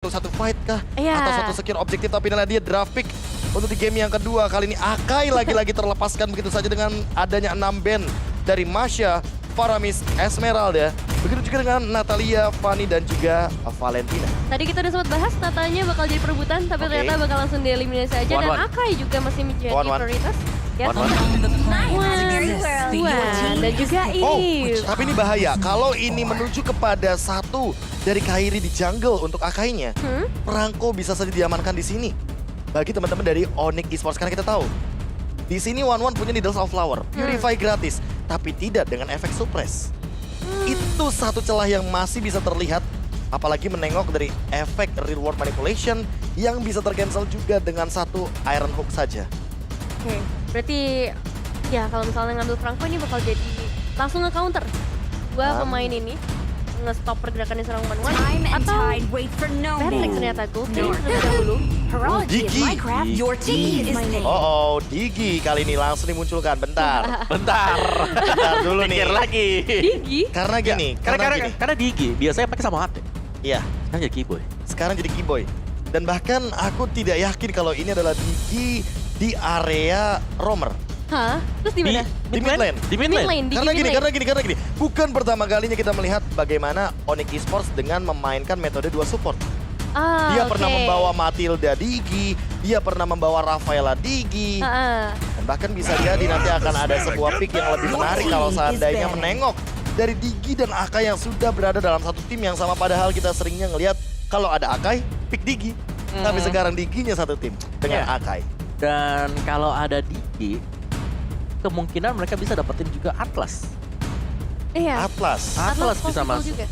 untuk satu fight kah? Iya. Atau satu secure objektif, tapi inilah dia draft pick untuk di game yang kedua. Kali ini Akai lagi-lagi terlepaskan begitu saja dengan adanya 6 band dari Masha, Faramis, Esmeralda. Begitu juga dengan Natalia, Fanny, dan juga Valentina. Tadi kita udah sempat bahas Natanya bakal jadi perebutan, tapi Oke. ternyata bakal langsung dieliminasi aja. Dan 1-1. Akai juga masih menjadi 1-1. prioritas. Ya, 1-1. dan juga Oh, Eve. tapi ini bahaya. Kalau ini menuju kepada satu dari Kairi di jungle untuk Akainya, Franco bisa saja diamankan di sini. Bagi teman-teman dari Onyx Esports, karena kita tahu di sini One punya Needles of Flower, Purify gratis, tapi tidak dengan efek suppress. Itu satu celah yang masih bisa terlihat, apalagi menengok dari efek reward manipulation yang bisa tercancel juga dengan satu Iron Hook saja. Oke, berarti ya kalau misalnya ngambil Franco ini bakal jadi langsung nge-counter dua pemain ini, nge-stop pergerakannya serang One Time and atau tide wait for no Patrick man. ternyata Goldfish terlebih dahulu. Horology Digi. of Minecraft, your team is paid. Oh, Digi kali ini langsung dimunculkan. Bentar, Bentar. bentar dulu nih. Mikir lagi. Digi? Karena gini, Karena Digi biasanya pakai sama hati. Iya, Sekarang jadi keyboy. sekarang jadi Keyboy. Dan bahkan aku tidak yakin kalau ini adalah Digi di area roamer. Hah? Terus di mana? Di mid lane. Di mid lane. Digi Karena mid gini, lane. karena gini. Bukan pertama kalinya kita melihat bagaimana Onyx Esports dengan memainkan metode dua support. Ah, Dia oke. pernah membawa Matilda Digi, dia pernah membawa Rafaela Digi. Ah, Dan bahkan bisa jadi nanti akan ada sebuah pick yang lebih menarik kalau seandainya menengok dari Digi dan Akai yang sudah berada dalam satu tim yang sama. Padahal kita seringnya ngelihat kalau ada Akai, pick Digi. Tapi sekarang Diginya satu tim dengan Iya. Akai. Dan kalau ada Digi, kemungkinan mereka bisa dapetin juga Atlas. iya. Atlas Atlas bisa possible masuk. juga.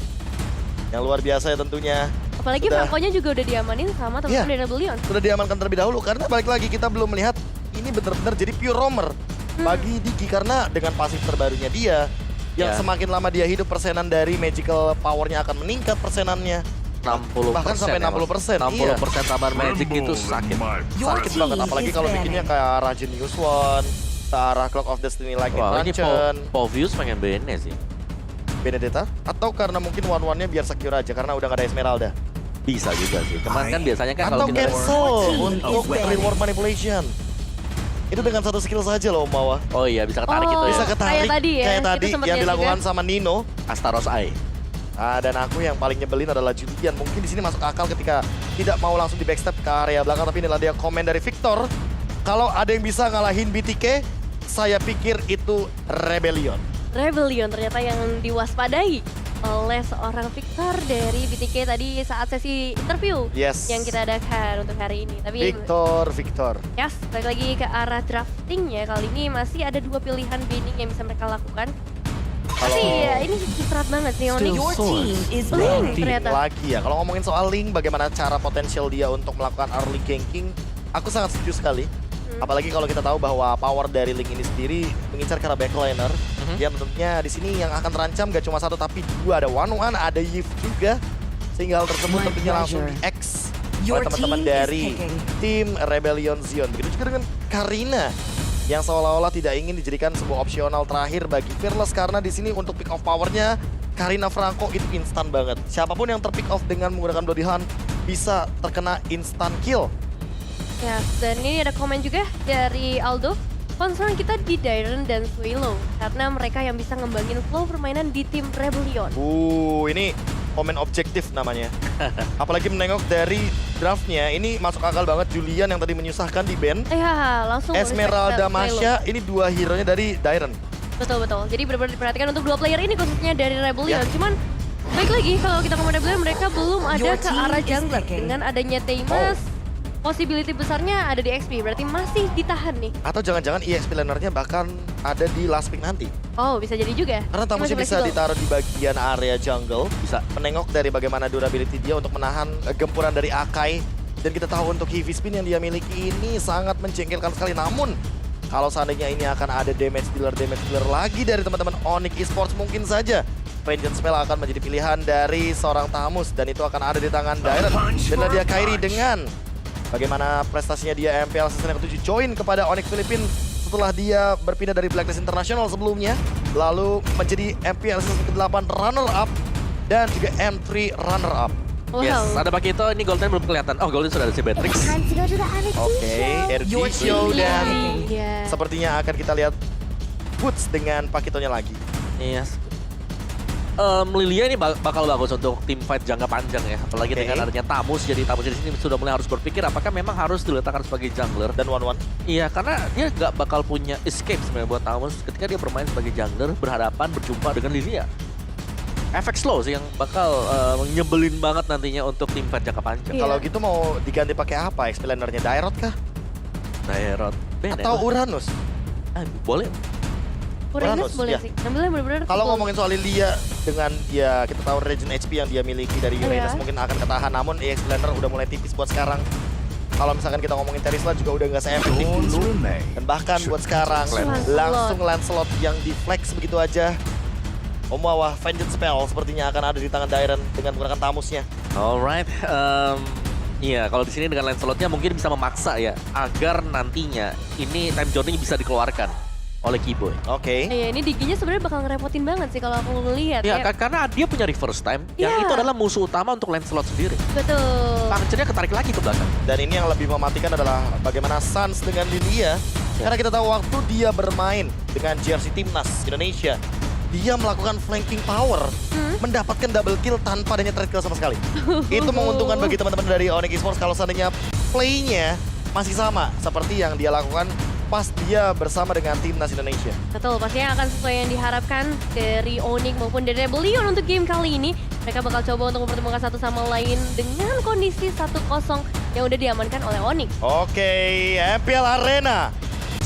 yang luar biasa ya tentunya. Apalagi Sudah. Franco-nya juga udah diamanin sama teman-teman Iya. dari Rebellion. Sudah diamankan terlebih dahulu karena balik lagi kita belum melihat ini benar-benar jadi pure roamer bagi Digi karena dengan pasif terbarunya dia yang Ya. semakin lama dia hidup persenan dari magical powernya akan meningkat persenannya. 60%. Bahkan sampai 60%, 60% tambahan magic itu sakit. Your Sakit team banget apalagi is kalau bikinnya banned. kayak arah Genius One, ke arah Clock of Destiny like Wah, ini Ranchen, Povius pengen BN sih. Benedetta, atau karena mungkin One-One-nya biar secure aja karena udah gak ada Esmeralda. Bisa juga sih. Kemarin kan biasanya kan Atau kalau kita cancel Team untuk is banned. reward manipulation. Itu dengan satu skill saja loh Om Mawa. Oh iya bisa ketarik gitu Bisa ya. ketarik kayak tadi ya, kayak kita tadi sempet yang lihat dilakukan juga. sama Nino. Astaros Eye. Dan aku yang paling nyebelin adalah Julian. Mungkin di sini masuk akal ketika tidak mau langsung di backstep ke area belakang, tapi inilah dia komen dari Victor. Kalau ada yang bisa ngalahin BTK, saya pikir itu Rebellion. Rebellion ternyata yang diwaspadai oleh seorang Victor dari BTK tadi saat sesi interview Yes. yang kita adakan untuk hari ini. Tapi Victor. yes, balik lagi ke arah draftingnya kali ini masih ada dua pilihan bidding yang bisa mereka lakukan. Tapi ya ini ciprat banget nih Onyx. Your team is Link banned. ternyata. Lagi ya, kalau ngomongin soal Link, bagaimana cara potensial dia untuk melakukan early ganking, aku sangat setuju sekali. Apalagi kalau kita tahu bahwa power dari Link ini sendiri mengincar ke arah backliner. Ya tentunya di sini yang akan terancam gak cuma satu tapi dua, ada One-One, ada Yves juga. Sehingga hal tersebut My tentunya langsung pleasure. di-X Your oleh teman-teman team is dari picking. tim Rebellion Zion. Begitu juga dengan Karina yang seolah-olah tidak ingin dijadikan sebuah opsional terakhir bagi Fearless karena di sini untuk pick off powernya Karina Franco itu instan banget. Siapapun yang terpick off dengan menggunakan Bloody Hunt bisa terkena instant kill. Ya, dan ini ada komen juga dari Aldo. Concern kita di Dairon dan Swallow karena mereka yang bisa ngembangin flow permainan di tim Rebellion. Ini komen objektif namanya. Apalagi menengok dari draftnya, ini masuk akal banget Julian yang tadi menyusahkan di band. Ya, langsung Esmeralda respect ke Swallow. Masha, ini dua hero-nya dari Dairon. Betul. Jadi benar-benar diperhatikan untuk dua player ini khususnya dari Rebellion. Ya. Cuman baik lagi kalau kita ngomong Rebellion mereka belum ada Your ke team arah is jungler picking. dengan adanya Thames. Possibility besarnya ada di XP, berarti masih ditahan nih. Atau jangan-jangan EXP lanernya bahkan ada di last pick nanti. Oh, bisa jadi juga. Karena Ini tamusnya masih bisa fleksibel. ditaruh di bagian area jungle. Bisa. Menengok dari bagaimana durability dia untuk menahan gempuran dari Akai. Dan kita tahu untuk heavy spin yang dia miliki ini sangat menjengkelkan sekali. Namun, kalau seandainya ini akan ada damage dealer lagi dari teman-teman Onyx Esports, mungkin saja Vengeance Spell akan menjadi pilihan dari seorang Tamus. Dan itu akan ada di tangan Dairon. Dan dia Kairi dengan bagaimana prestasinya dia MPL season yang ke-7 join kepada Onyx Philippines setelah dia berpindah dari Blacklist International sebelumnya. Lalu menjadi MPL season ke-8 runner-up dan juga M3 runner-up. Wow. Yes, ada Pakito, ini Golden belum kelihatan. Oh, Golden sudah ada si Beatrix. Oke, RG Show dan Iya. sepertinya akan kita lihat Boots dengan Pakitonya lagi. Yes. Lilia ini bakal bagus untuk tim fight jangka panjang ya. Apalagi Oke. dengan adanya Tamus. Jadi Tamus di sini sudah mulai harus berpikir apakah memang harus diletakkan sebagai jungler. Dan one-one. Iya, karena dia nggak bakal punya escape sebenarnya buat Tamus ketika dia bermain sebagai jungler berhadapan berjumpa dengan Lilia. Efek slow sih yang bakal nyebelin banget nantinya untuk tim fight jangka panjang. Iya. Kalau gitu mau diganti pakai apa? Explainer-nya Dairot kah? Daerot. Atau Uranus? Boleh. Uranus boleh ya. sih. Ambilnya bener-bener Kalau full. ngomongin soal Lilia dengan dia kita tahu regen HP yang dia miliki dari Uranus Iya. mungkin akan ketahan, namun Explainer udah mulai tipis buat sekarang. Kalau misalkan kita ngomongin Terisla juga udah nggak se-efektif dulu. Dan bahkan buat sekarang langsung Lancelot yang di flex begitu aja. Omawa Vengeance Spell sepertinya akan ada di tangan Dairen dengan menggunakan Tamusnya. Alright, iya kalau di sini dengan Lancelotnya mungkin bisa memaksa ya agar nantinya ini time journey bisa dikeluarkan oleh Kiboy. Oke. Iya, ini Diginya sebenarnya bakal ngerepotin banget sih kalau aku ngelihat Ya, ya. karena dia punya reverse time yang Iya. itu adalah musuh utama untuk Lancelot sendiri. Betul. Punchernya ketarik lagi ke belakang. Dan ini yang lebih mematikan adalah bagaimana Sans dengan Lilia. Karena kita tahu waktu dia bermain dengan jersey Timnas Indonesia, dia melakukan flanking power, mendapatkan double kill tanpa adanya trade kill sama sekali. Itu menguntungkan bagi teman-teman dari Onyx Esports kalau seandainya play-nya masih sama seperti yang dia lakukan pas dia bersama dengan Timnas Indonesia. Betul, pastinya akan sesuai yang diharapkan dari Onyx maupun dari Rebellion untuk game kali ini. Mereka bakal coba untuk mempertemukan satu sama lain dengan kondisi 1-0 yang udah diamankan oleh Onyx. Oke, MPL Arena.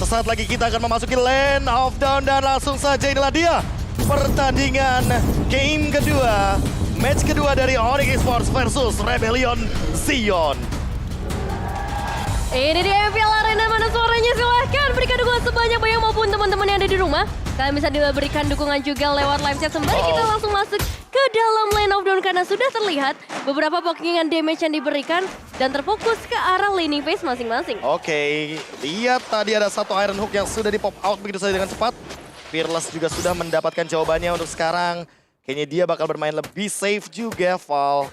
Sesaat lagi kita akan memasuki Land of Dawn dan langsung saja inilah dia pertandingan game kedua, match kedua dari Onyx Esports versus Rebellion Zion. Ini dia MPL Arena, mana suaranya? Silahkan berikan dukungan sebanyak-banyak maupun teman-teman yang ada di rumah. Kalian bisa diberikan dukungan juga lewat live chat sembari kita langsung masuk ke dalam Lane of Dawn karena sudah terlihat beberapa pokingan damage yang diberikan dan terfokus ke arah laning phase masing-masing. Oke, lihat tadi ada satu Iron Hook yang sudah di pop out begitu saja dengan cepat. Fearless juga sudah mendapatkan jawabannya untuk sekarang. Kayaknya dia bakal bermain lebih safe juga, Val.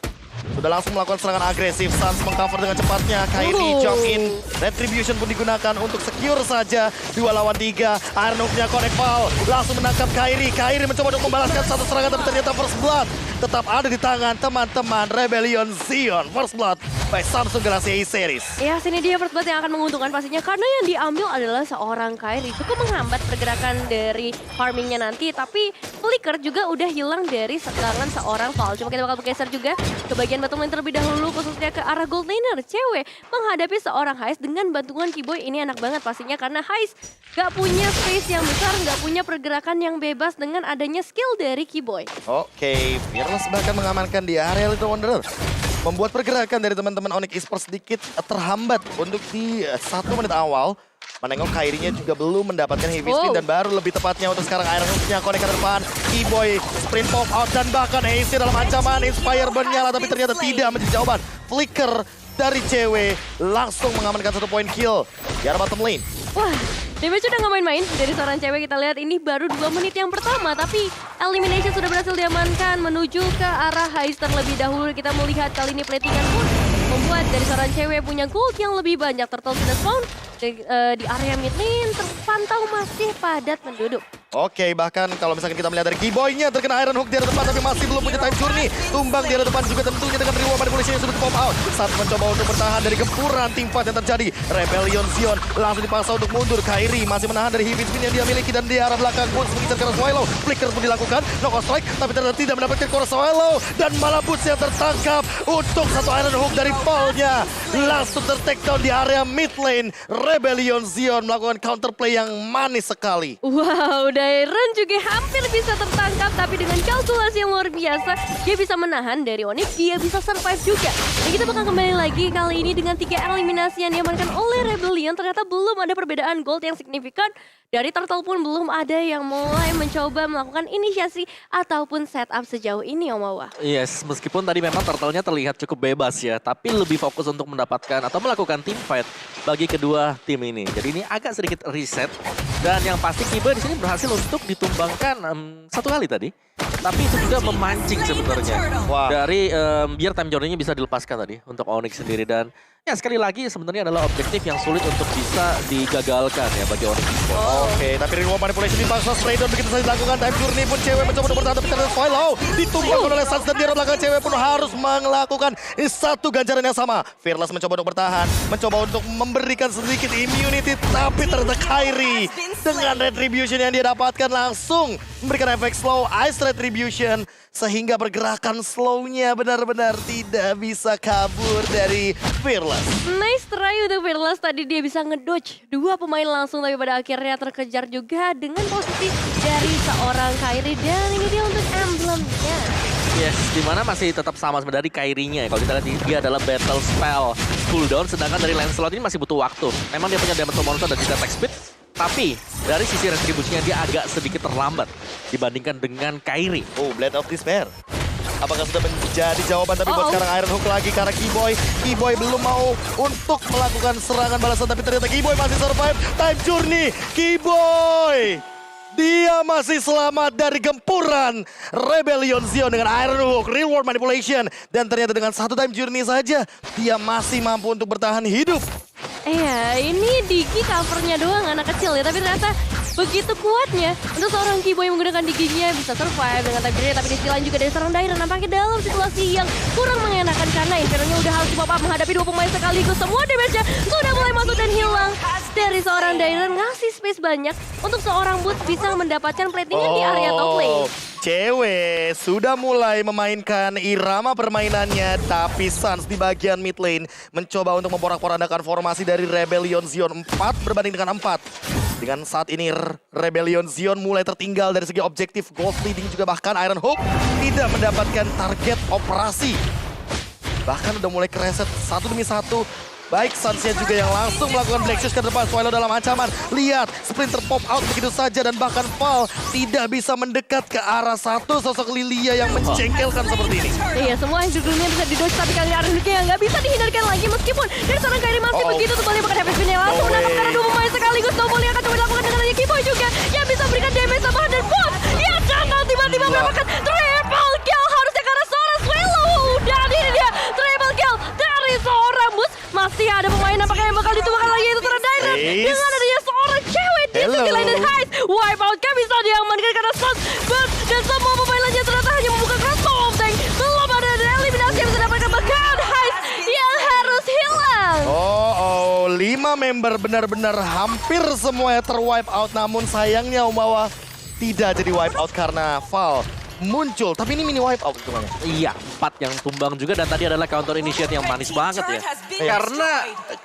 Sudah langsung melakukan serangan agresif, Sans mengcover dengan cepatnya, Kairi jump in, Retribution pun digunakan untuk secure saja, 2 lawan 3, Iron Hook-nya connect Val, langsung menangkap Kairi, Kairi mencoba untuk membalaskan satu serangan tapi ternyata First Blood tetap ada di tangan teman-teman Rebellion Zion, First Blood by Samsung Galaxy A Series. Ya, sini dia first blood yang akan menguntungkan pastinya karena yang diambil adalah seorang Kairi. Cukup menghambat pergerakan dari farmingnya nanti, tapi Flicker juga udah hilang dari serangan seorang Val. Cuma kita bakal bergeser juga ke bagian bottom lane terlebih dahulu, khususnya ke arah gold laner. Cewek menghadapi seorang Heist dengan bantuan Kiboy. Ini enak banget pastinya karena Heist gak punya space yang besar, gak punya pergerakan yang bebas dengan adanya skill dari Kiboy. Oke, Fearless bahkan mengamankan di area Little Wanderer. Membuat pergerakan dari teman-teman Onyx Esports sedikit terhambat untuk di 1 menit awal. Menengok Kairinya juga belum mendapatkan heavy spin dan baru lebih tepatnya untuk sekarang Iron Hook-nya connect ke depan. Kiboy sprint pop out dan bahkan AC dalam ancaman. Inspire menyala tapi ternyata tidak menjadi jawaban. Flicker dari cewek langsung mengamankan 1 point kill di arah bottom lane. Wah, damage udah gak main-main dari seorang cewek. Kita lihat ini baru 2 menit yang pertama, tapi elimination sudah berhasil diamankan menuju ke arah Heist terlebih dahulu. Kita melihat kali ini platingan pun membuat dari seorang cewek punya gold yang lebih banyak. Turtle sudah spawn di area mid lane, terpantau masih padat penduduk. Oke, bahkan kalau misalkan kita melihat dari Kiboy-nya terkena Iron Hook di arah depan tapi masih belum punya time journey. Tumbang di arah depan juga tentunya dengan reward manipulation yang sudah pop out. Saat mencoba untuk bertahan dari gempuran tim fight yang terjadi. Rebellion Zion langsung dipaksa untuk mundur. Kairi masih menahan dari heavy spin yang dia miliki dan di arah belakang Boots mengincar ke arah Swallow. Flicker pun dilakukan, knockout strike tapi ternyata tidak mendapatkan ke arah Swallow. Dan malah Boots yang tertangkap untuk 1 Iron Hook dari Paul-nya. Langsung ter-takedown di area mid lane. Rebellion Zion melakukan counterplay yang manis sekali. Wow, Dairen juga hampir bisa tertangkap, tapi dengan kalkulasi yang luar biasa, dia bisa menahan dari Onyx, dia bisa survive juga. Dan kita bakal kembali lagi kali ini dengan 3 eliminasi yang diamankan oleh Rebellion. Ternyata belum ada perbedaan gold yang signifikan. Dari Turtle pun belum ada yang mulai mencoba melakukan inisiasi ataupun setup sejauh ini, Om Wawa. Yes, meskipun tadi memang Turtle-nya terlihat cukup bebas ya, tapi lebih fokus untuk mendapatkan atau melakukan team fight bagi kedua tim ini. Jadi ini agak sedikit reset dan yang pasti Kiboy di sini berhasil untuk ditumbangkan 1 kali tadi. Tapi itu juga memancing sebenarnya. Wah. Dari biar time journey-nya bisa dilepaskan tadi untuk Onyx sendiri. Dan ya sekali lagi sebenarnya adalah objektif yang sulit untuk bisa digagalkan ya bagi Onyx Esports. Oke, tapi reward manipulation dipaksa spray down begitu saja dilakukan. Time journey pun cewek mencoba untuk bertahan tapi ternyata Swallow ditumbangkan oleh Suns dan di arah belakang cewek pun harus melakukan satu ganjaran yang sama. Fearless mencoba untuk bertahan, mencoba untuk memberikan sedikit immunity, tapi ternyata Kairi dengan retribution yang dia dapatkan langsung memberikan efek slow ice retribution sehingga pergerakan slownya benar-benar tidak bisa kabur dari Fearless. Nice try untuk Fearless, tadi dia bisa ngedodge dua pemain langsung tapi pada akhirnya terkejar juga dengan posisi dari seorang Kairi dan ini dia untuk emblemnya. Yes, dimana masih tetap sama sebenarnya dari Kairi-nya ya. Kalau kita lihat dia adalah battle spell cooldown, sedangkan dari Lancelot ini masih butuh waktu. Memang dia punya damage monster dan juga attack speed, tapi dari sisi retribusinya dia agak sedikit terlambat dibandingkan dengan Kairi. Oh, Blade of Despair. Apakah sudah menjadi jawaban tapi buat sekarang Iron Hook lagi karena Keyboy. Keyboy belum mau untuk melakukan serangan balasan tapi ternyata Keyboy masih survive. Time Journey, Keyboy. Dia masih selamat dari gempuran Rebellion Zion dengan Iron Hook, Reward Manipulation. Dan ternyata dengan satu Time Journey saja, dia masih mampu untuk bertahan hidup. Iya, ini Digi covernya doang anak kecil ya, tapi ternyata begitu kuatnya untuk seorang Keyboy menggunakan Diginya bisa survive dengan time journey, tapi di sisi lain juga dari seorang Dairon nampaknya dalam situasi yang kurang mengenakan karena Inferno-nya udah harus pop up menghadapi dua pemain sekaligus. Semua damage-nya sudah mulai masuk dan hilang dari seorang Dairon, ngasih space banyak untuk seorang Boots bisa mendapatkan platingan di area top lane. Cewek sudah mulai memainkan irama permainannya, tapi Suns di bagian mid lane mencoba untuk memporak-porandakan formasi dari Rebellion Zion 4 berbanding dengan 4. Dengan saat ini Rebellion Zion mulai tertinggal dari segi objektif gold leading juga bahkan Iron Hook tidak mendapatkan target operasi. Bahkan udah mulai kereset satu demi satu. Baik Suns-nya juga yang langsung melakukan Black Shoes ke depan. Swallow dalam ancaman. Lihat, Splinter pop out begitu saja dan bahkan Val tidak bisa mendekat ke arah satu sosok Lilia yang mencengkelkan seperti ini. Iya, semua yang judulnya bisa didodge tapi kali Iron Hook yang nggak bisa dihindarkan lagi meskipun dari seorang Kairi masih begitu kembali pakai Heavy Spin yang langsung menangkap karena dua pemain sekaligus. Snowball yang akan coba dilakukan dengan adanya Keyboy juga yang bisa memberikan damage tambahan dan boom. Ya jangan tiba-tiba mendapatkan triple kill harusnya karena seorang Swallow. Dan ini dia triple kill dari seorang Boots. Masih ada pemain nampaknya yang bakal ditumbangkan lagi itu seorang Dairon dengan adanya seorang cewek di sisi lain dan Heist. Wipeout kan bisa diamankan karena Suns dan semua pemain lainnya ternyata hanya membuka crossbow of tank. Belum ada eliminasi yang bisa dapatkan bahkan Heist yang harus hilang. Oh, 5 member benar-benar hampir semuanya terwipe out. Namun sayangnya Umawa tidak jadi wipe out karena Val muncul. Tapi ini mini wipe out hitungannya. Iya, 4 yang tumbang juga dan tadi adalah counter initiate yang manis banget ya. Karena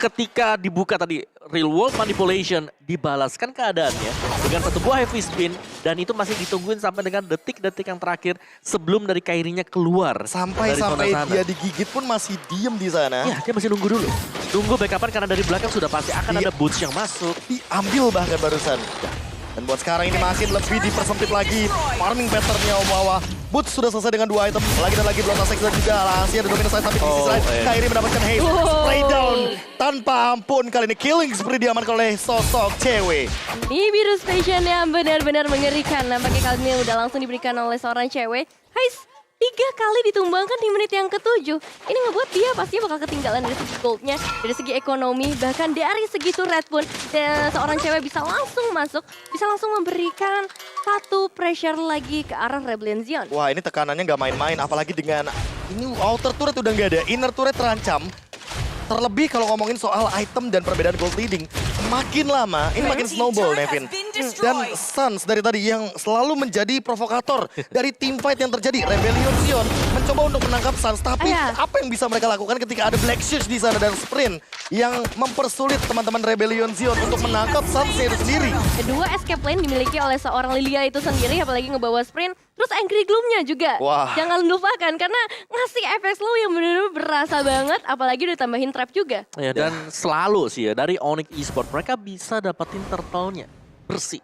ketika dibuka tadi real world manipulation dibalaskan keadaannya dengan satu buah heavy spin dan itu masih ditungguin sampai dengan detik-detik yang terakhir sebelum dari Kairinya keluar. Sampai dari zona sana. dia digigit pun masih diem di sana. Ya, dia masih nunggu dulu. Tunggu backupan karena dari belakang sudah pasti akan ada boots yang masuk. Diambil bahkan barusan. Dan buat sekarang ini makin lebih dipersempit lagi farming patternnya Omawa. Boots sudah selesai dengan 2 item. Lagi dan lagi belum Asex dan juga Asia ada dominasi tapi di sisi lain Kairi mendapatkan haste. Spray down tanpa ampun. Kali ini killing seperti diamankan oleh sosok cewek. Ini biru station yang benar-benar mengerikan. Nampaknya kali ini udah langsung diberikan oleh seorang cewek. Heist 3 kali ditumbangkan di menit yang ke-7. Ini ngebuat dia pastinya bakal ketinggalan dari segi goldnya, dari segi ekonomi, bahkan dari segi turret pun. Dan seorang cewek bisa langsung masuk, bisa langsung memberikan satu pressure lagi ke arah Rebellion Zion. Wah, ini tekanannya nggak main-main. Apalagi dengan ini outer turret udah nggak ada, inner turret terancam. Terlebih kalau ngomongin soal item dan perbedaan gold leading, makin lama ini makin snowball, Nevin. Dan Suns dari tadi yang selalu menjadi provokator dari team fight yang terjadi. Rebellion Zion mencoba untuk menangkap Suns, tapi apa yang bisa mereka lakukan ketika ada Black Shoes di sana dan Sprint yang mempersulit teman-teman Rebellion Zion untuk menangkap Suns itu sendiri. Kedua escape lane dimiliki oleh seorang Lilia itu sendiri, apalagi ngebawa Sprint. Terus Angry Gloom-nya juga. Wah. Jangan lupakan karena ngasih efek slow yang benar-benar berasa banget, apalagi ditambahin trap juga. Ya, dan selalu sih ya dari Onyx Esports mereka bisa dapetin turtle-nya bersih.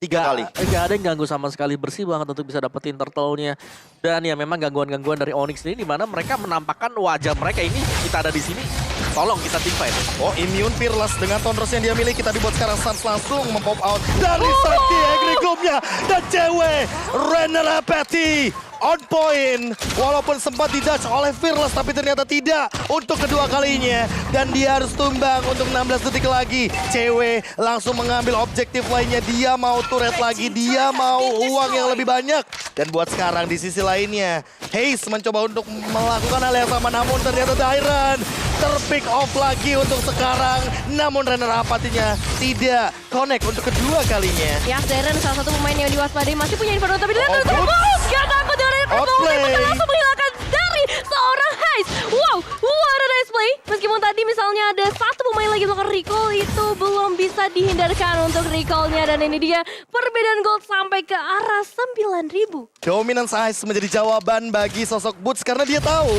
3 kali. Nggak ada yang ganggu sama sekali, bersih banget untuk bisa dapetin turtle-nya. Dan ya memang gangguan-gangguan dari Onyx ini di mana mereka menampakkan wajah mereka ini, kita ada di sini, tolong kita teamfight. Oh, immune Fearless dengan Thunders yang dia miliki tadi buat sekarang Suns langsung mempop out dari Sakti Agri Clubnya dan cewek Renner Apathy on point. Walaupun sempat didodge oleh Fearless tapi ternyata tidak untuk kedua kalinya dan dia harus tumbang untuk 16 detik lagi. Cewek langsung mengambil objektif lainnya, dia mau turret lagi, dia mau uang yang lebih banyak. Dan buat sekarang di sisi lainnya, Haze mencoba untuk melakukan hal yang sama namun ternyata Dairon terpick off lagi untuk sekarang. Namun Renner Apathy-nya tidak connect untuk kedua kalinya. Ya, Dairon salah satu pemain yang diwaspadai masih punya Inferno tapi dilihat Oh, terus. good. Gak takut dari Outplay. Pertolongan langsung menghilangkan dari seorang Haze. Wow, what a nice play. Meskipun tadi misalnya ada satu pemain lagi melakukan recall, itu belum bisa dihindarkan untuk recall-nya. Dan ini dia perbedaan gold sampai ke arah 9.000. Dominance Ice menjadi jawaban bagi sosok Boots karena dia tahu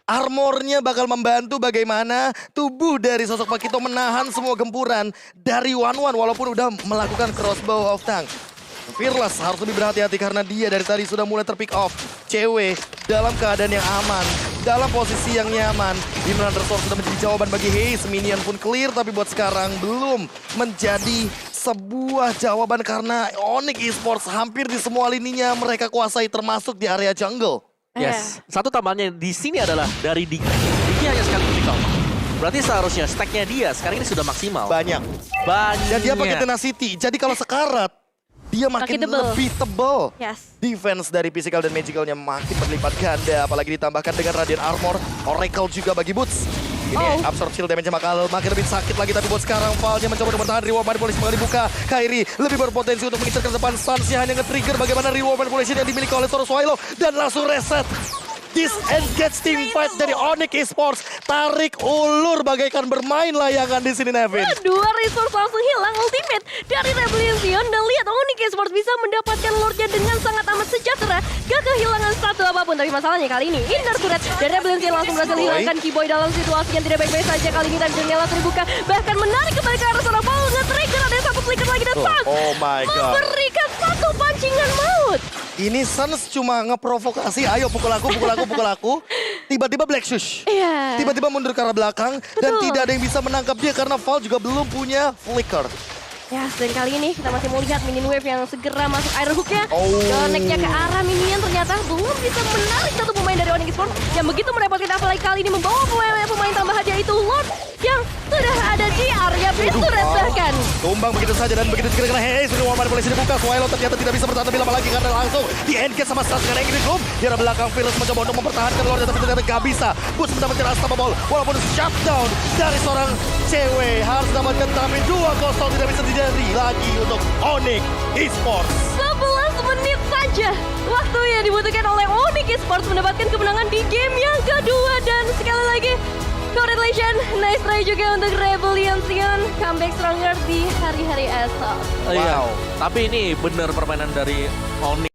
armornya bakal membantu bagaimana tubuh dari sosok Pakito menahan semua gempuran dari One walaupun udah melakukan crossbow of tank. Fearless harus lebih berhati-hati karena dia dari tadi sudah mulai terpick off. Cewek dalam keadaan yang aman, dalam posisi yang nyaman. Dimana Undersword sudah menjadi jawaban bagi Haze. Minion pun clear tapi buat sekarang belum menjadi sebuah jawaban karena Onyx Esports hampir di semua lininya mereka kuasai termasuk di area jungle. Yes, satu tambahannya di sini adalah dari Diki. Diki hanya sekali pick off. Berarti seharusnya stacknya dia sekarang ini sudah maksimal. Banyak. Banyak. Dan dia pakai tenacity. Jadi kalau sekarat, dia makin Makin tebel. lebih tebal. Yes. Defense dari physical dan magicalnya makin berlipat ganda. Apalagi ditambahkan dengan Radiant Armor. Oracle juga bagi Boots. Ini absorb shield damage-nya bakal makin lebih sakit lagi. Tapi buat sekarang Val-nya mencoba untuk bertahan. Reward manipulation bakal dibuka. Kairi lebih berpotensi untuk mengincar ke depan. Suns-nya hanya nge-trigger bagaimana reward manipulation yang dimiliki oleh Toro Swallow. Dan langsung reset. Disengage team fight dari Onyx Esports. Tarik ulur bagaikan bermain layangan di sini, Nevin. Dua resource langsung hilang ultimate dari Rebellion dan lihat Onyx Esports bisa mendapatkan Lordnya dengan sangat amat sejahtera. Gak kehilangan satu apapun, tapi masalahnya kali ini Inner Turret dan Rebellion langsung berhasil hilangkan Keyboy dalam situasi yang tidak baik-baik saja kali ini dan jendela terbuka. Bahkan menarik kembali ke arah seorang Paul, nge-trigger ada satu flicker lagi dan Suns Oh my god. memberikan satu pancingan maut. Ini Suns cuma ngeprovokasi, ayo pukul aku, pukul aku, pukul aku. Tiba-tiba Black Shush. Iya. Tiba-tiba mundur ke arah belakang dan Betul. tidak ada yang bisa menangkap dia karena Val juga belum punya flicker. Ya, dan kali ini kita masih melihat minion wave yang segera masuk air hook-nya. Oh. Connect-nya ke arah minion ternyata belum bisa menarik satu pemain dari Onyx Esports yang begitu merepotkan, apalagi kali ini membawa pemain tambahan yaitu Lord yang sudah ada di area base turret bahkan. Tumbang begitu saja dan begitu segera kena Hey, sudah manipulasi dibuka. Swallow ternyata tidak bisa bertahan lebih lama lagi karena langsung di-engage sama Suns dengan Angry Gloom. Di arah belakang Fearless mencoba untuk mempertahankan Lordnya tapi ternyata gak bisa. Boots mendapatkan unstoppable walaupun shutdown dari seorang cewek harus mendapatkan tapi 2-0 tidak bisa dihindari lagi untuk Onyx Esports. 11 menit saja waktu yang dibutuhkan oleh Onyx Esports mendapatkan kemenangan di game yang kedua. Dan sekali lagi congratulations, nice try juga untuk Rebellion Sion, comeback stronger di hari-hari esok. Iya. Tapi ini benar permainan dari Onyx.